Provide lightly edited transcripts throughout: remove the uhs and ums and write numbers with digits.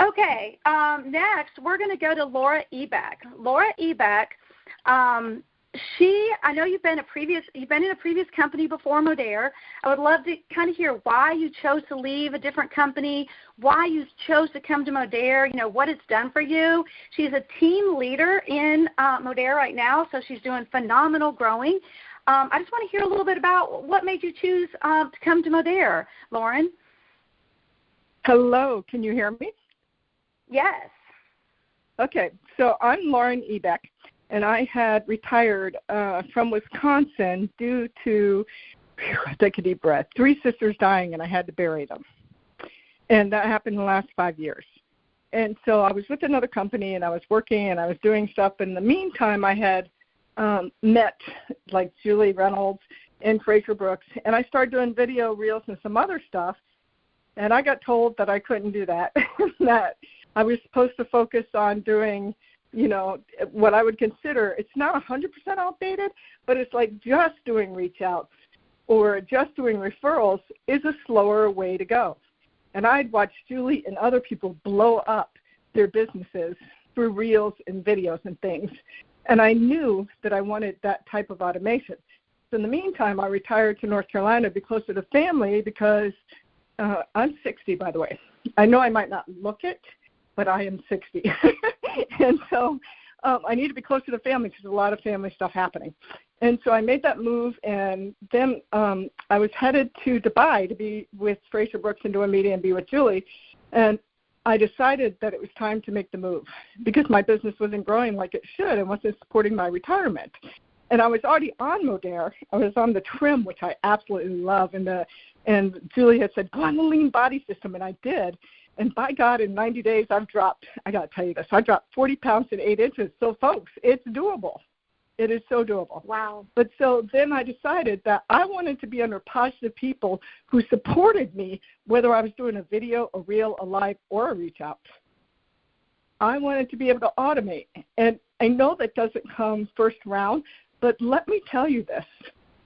Okay, next we're going to go to Laura Ebbecke. Laura Ebbecke, I know you've been in a previous company before Modere. I would love to kind of hear why you chose to leave a different company, why you chose to come to Modere, what it's done for you. She's a team leader in Modere right now, so she's doing phenomenal growing. I just want to hear a little bit about what made you choose to come to Modere, Lauren. Hello, can you hear me? Yes. Okay, so I'm Lauren Ebbecke, and I had retired from Wisconsin due to, take a deep breath, 3 sisters dying, and I had to bury them. And that happened in the last 5 years. And so I was with another company, and I was working, and I was doing stuff. In the meantime, I had met, like, Julie Reynolds and Fraser Brooks, and I started doing video reels and some other stuff, and I got told that I couldn't do that, that I was supposed to focus on doing, what I would consider, it's not 100% outdated, but it's like just doing reach outs or just doing referrals is a slower way to go. And I'd watched Julie and other people blow up their businesses through reels and videos and things. And I knew that I wanted that type of automation. So in the meantime, I retired to North Carolina to be closer to family because I'm 60, by the way. I know I might not look it, but I am 60. And so I need to be closer to family because there's a lot of family stuff happening. And so I made that move, and then I was headed to Dubai to be with Fraser Brooks and do a meeting and be with Julie. And I decided that it was time to make the move because my business wasn't growing like it should and wasn't supporting my retirement. And I was already on Modere. I was on the trim, which I absolutely love. And Julie had said, go on the lean body system, and I did. And by God, in 90 days, I got to tell you this, I dropped 40 pounds and 8 inches. So, folks, it's doable. It is so doable. Wow. But so then I decided that I wanted to be under positive people who supported me, whether I was doing a video, a reel, a live, or a reach out. I wanted to be able to automate. And I know that doesn't come first round, but let me tell you this.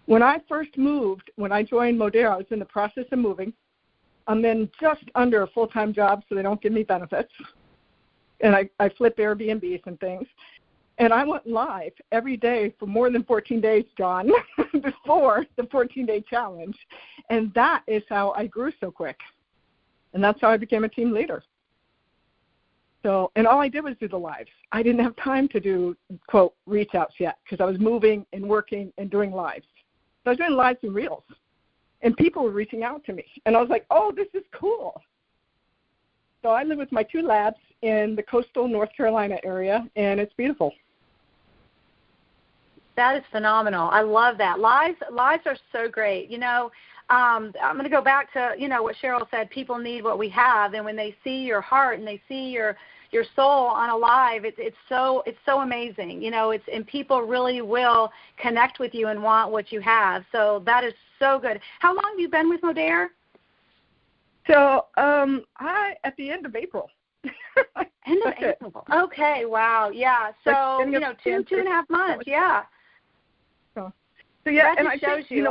When I first moved, when I joined Modere, I was in the process of moving. I'm in just under a full-time job, so they don't give me benefits. And I flip Airbnbs and things. And I went live every day for more than 14 days, John, before the 14-day challenge. And that is how I grew so quick. And that's how I became a team leader. So, and all I did was do the lives. I didn't have time to do, quote, reach outs yet because I was moving and working and doing lives. So I was doing lives and reels. And people were reaching out to me. And I was like, oh, this is cool. So I live with my 2 labs in the coastal North Carolina area, and it's beautiful. That is phenomenal. I love that. Lives are so great. I'm going to go back to, what Cheryl said, people need what we have. And when they see your heart and they see your soul on a live, it's so amazing. And people really will connect with you and want what you have. So that is so good. How long have you been with Modere? So at the end of April. End of April. Okay, wow, yeah. So, 2.5 months, yeah. So yeah, and I shows think,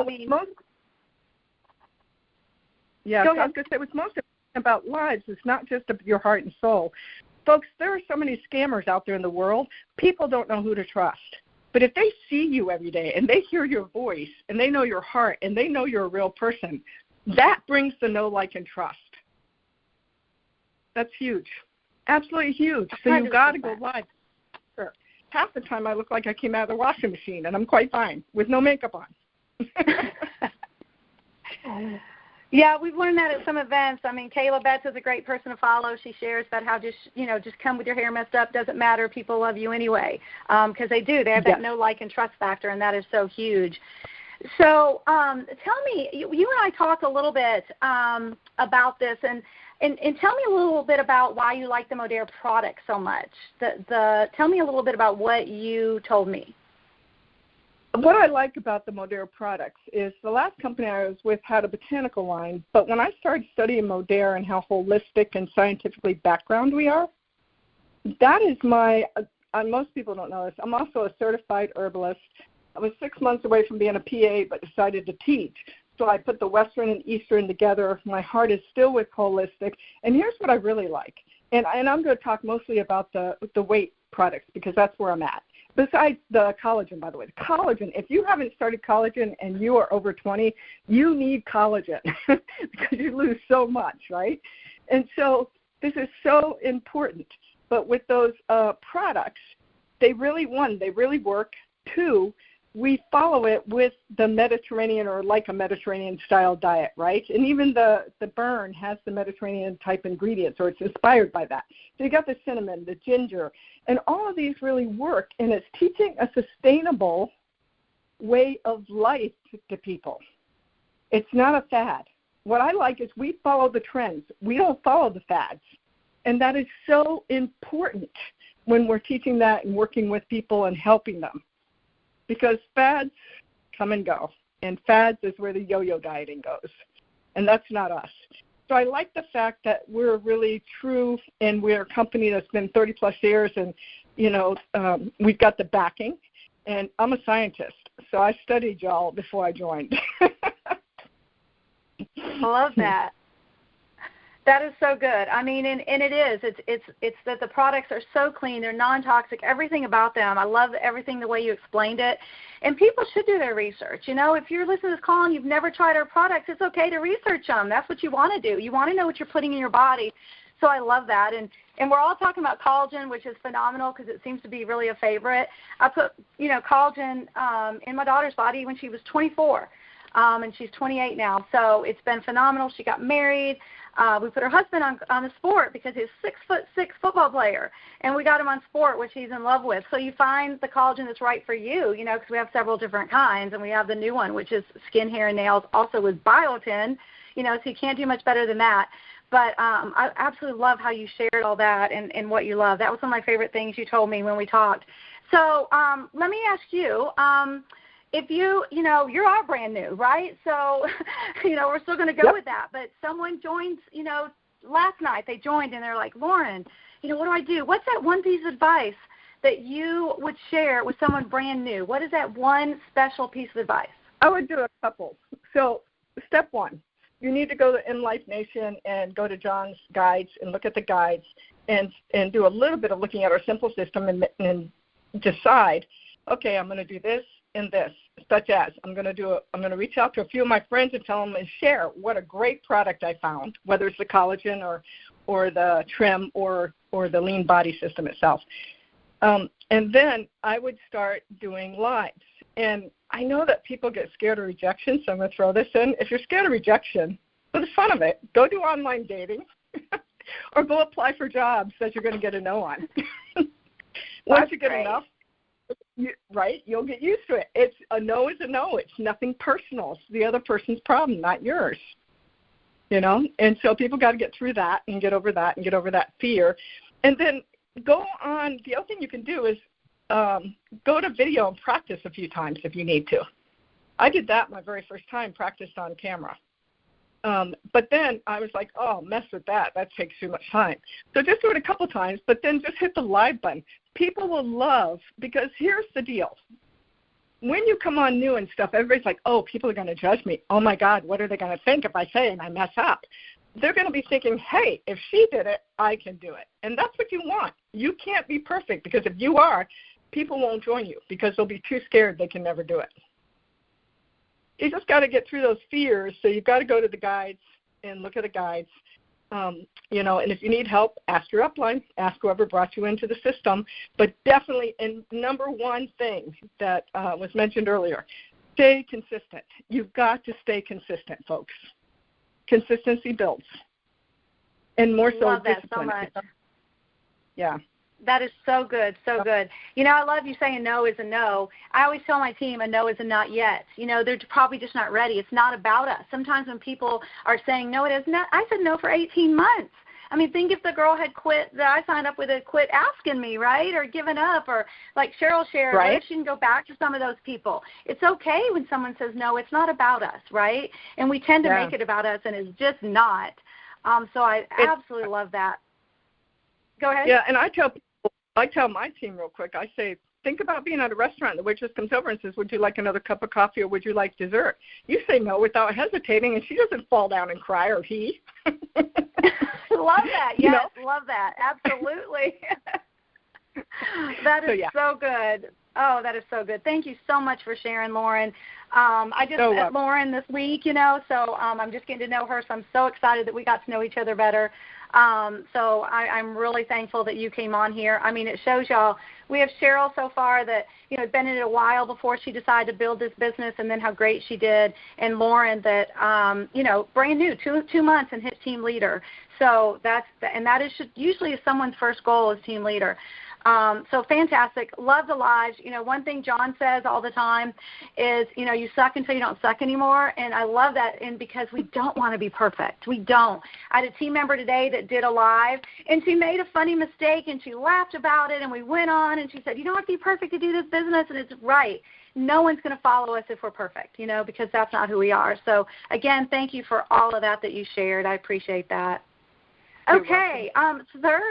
yeah, so I was going to say what's most about lives is not just your heart and soul. Folks, there are so many scammers out there in the world, people don't know who to trust. But if they see you every day and they hear your voice and they know your heart and they know you're a real person, that brings the know, like, and trust. That's huge. Absolutely huge. So you've got to go live. Sure. Half the time I look like I came out of the washing machine, and I'm quite fine with no makeup on. Yeah, we've learned that at some events. I mean, Kayla Betts is a great person to follow. She shares about how just come with your hair messed up. Doesn't matter. People love you anyway because they do. They have that know, like, and trust factor, and that is so huge. So tell me, you and I talked a little bit about this, and tell me a little bit about why you like the Modere product so much. Tell me a little bit about what you told me. What I like about the Modere products is the last company I was with had a botanical line, but when I started studying Modere and how holistic and scientifically background we are, that is most people don't know this, I'm also a certified herbalist. I was 6 months away from being a PA but decided to teach. So I put the Western and Eastern together. My heart is still with holistic. And here's what I really like. and I'm going to talk mostly about the weight products because that's where I'm at. Besides the collagen, by the way, the collagen, if you haven't started collagen and you are over 20, you need collagen because you lose so much, right? And so this is so important. But with those products, they really work. Two, we follow it with the Mediterranean or like a Mediterranean-style diet, right? And even the Burn has the Mediterranean-type ingredients, or it's inspired by that. So you got the cinnamon, the ginger, and all of these really work, and it's teaching a sustainable way of life to people. It's not a fad. What I like is we follow the trends. We don't follow the fads. And that is so important when we're teaching that and working with people and helping them. Because fads come and go, and fads is where the yo-yo dieting goes, and that's not us. So I like the fact that we're really true, and we're a company that's been 30-plus years, and, we've got the backing, and I'm a scientist, so I studied y'all before I joined. I love that. That is so good. I mean, and it is. It's that the products are so clean. They're non-toxic. Everything about them. I love everything the way you explained it. And people should do their research. If you're listening to this call and you've never tried our products, it's okay to research them. That's what you want to do. You want to know what you're putting in your body. So I love that. And we're all talking about collagen, which is phenomenal because it seems to be really a favorite. I put, collagen in my daughter's body when she was 24. And she's 28 now. So it's been phenomenal. She got married. We put her husband on the sport because he's a 6'6" football player, and we got him on sport, which he's in love with. So you find the collagen that's right for you, because we have several different kinds, and we have the new one, which is skin, hair, and nails, also with biotin, so you can't do much better than that. But I absolutely love how you shared all that and what you love. That was one of my favorite things you told me when we talked. So let me ask you, if you're all brand new, right? So, we're still going to go with that. But someone joined, last night they joined and they're like, Lauren, what do I do? What's that one piece of advice that you would share with someone brand new? What is that one special piece of advice? I would do a couple. So step one, you need to go to InLife Nation and go to John's guides and look at the guides and do a little bit of looking at our simple system and decide, okay, I'm going to do this and this, such as I'm going to reach out to a few of my friends and tell them and share what a great product I found, whether it's the collagen or the trim or the lean body system itself. And then I would start doing lives. And I know that people get scared of rejection, so I'm going to throw this in. If you're scared of rejection, for the fun of it, go do online dating or go apply for jobs that you're going to get a no on. Once you get enough, you'll get used to it. It's a no is a no. It's nothing personal. It's the other person's problem, not yours. And so people got to get through that and get over that fear. And then go on. The other thing you can do is go to video and practice a few times if you need to. I did that my very first time, practiced on camera. But then I was like, oh, mess with that. That takes too much time. So just do it a couple times, but then just hit the live button. People will love, because here's the deal. When you come on new and stuff, everybody's like, oh, people are going to judge me. Oh, my God, what are they going to think if I say and I mess up? They're going to be thinking, hey, if she did it, I can do it. And that's what you want. You can't be perfect, because if you are, people won't join you because they'll be too scared they can never do it. You just got to get through those fears, so you've got to go to the guides and look at the guides. And if you need help, ask your upline, ask whoever brought you into the system. But definitely, and number one thing that was mentioned earlier, stay consistent. You've got to stay consistent, folks. Consistency builds. And more so love that discipline. So much. Yeah. That is so good, so good. I love you saying no is a no. I always tell my team a no is a not yet. They're probably just not ready. It's not about us. Sometimes when people are saying no, it is not. I said no for 18 months. I mean, think if the girl had quit that I signed up with had quit asking me, right, or given up, or like Cheryl shared, right? She can go back to some of those people. It's okay when someone says no. It's not about us, right? And we tend to make it about us, and it's just not. So I absolutely love that. Go ahead. Yeah, and I tell my team real quick, I say, think about being at a restaurant. The waitress comes over and says, would you like another cup of coffee or would you like dessert? You say no without hesitating, and she doesn't fall down and cry, or he. Love that. Yes, love that. Absolutely. That is so good. Oh, that is so good. Thank you so much for sharing, Lauren. I just met Lauren this week, so I'm just getting to know her, so I'm so excited that we got to know each other better. So I'm really thankful that you came on here. I mean, it shows y'all. We have Cheryl so far that, had been in it a while before she decided to build this business, and then how great she did. And Lauren that, brand new, 2 months and hit team leader. So that is usually someone's first goal is team leader. So fantastic. Love the lives. One thing John says all the time is, you suck until you don't suck anymore. And I love that. And because we don't want to be perfect. We don't. I had a team member today that did a live, and she made a funny mistake, and she laughed about it, and we went on, and she said, you don't have to be perfect to do this business. And it's right. No one's going to follow us if we're perfect, because that's not who we are. So, again, thank you for all of that you shared. I appreciate that. Okay. Third.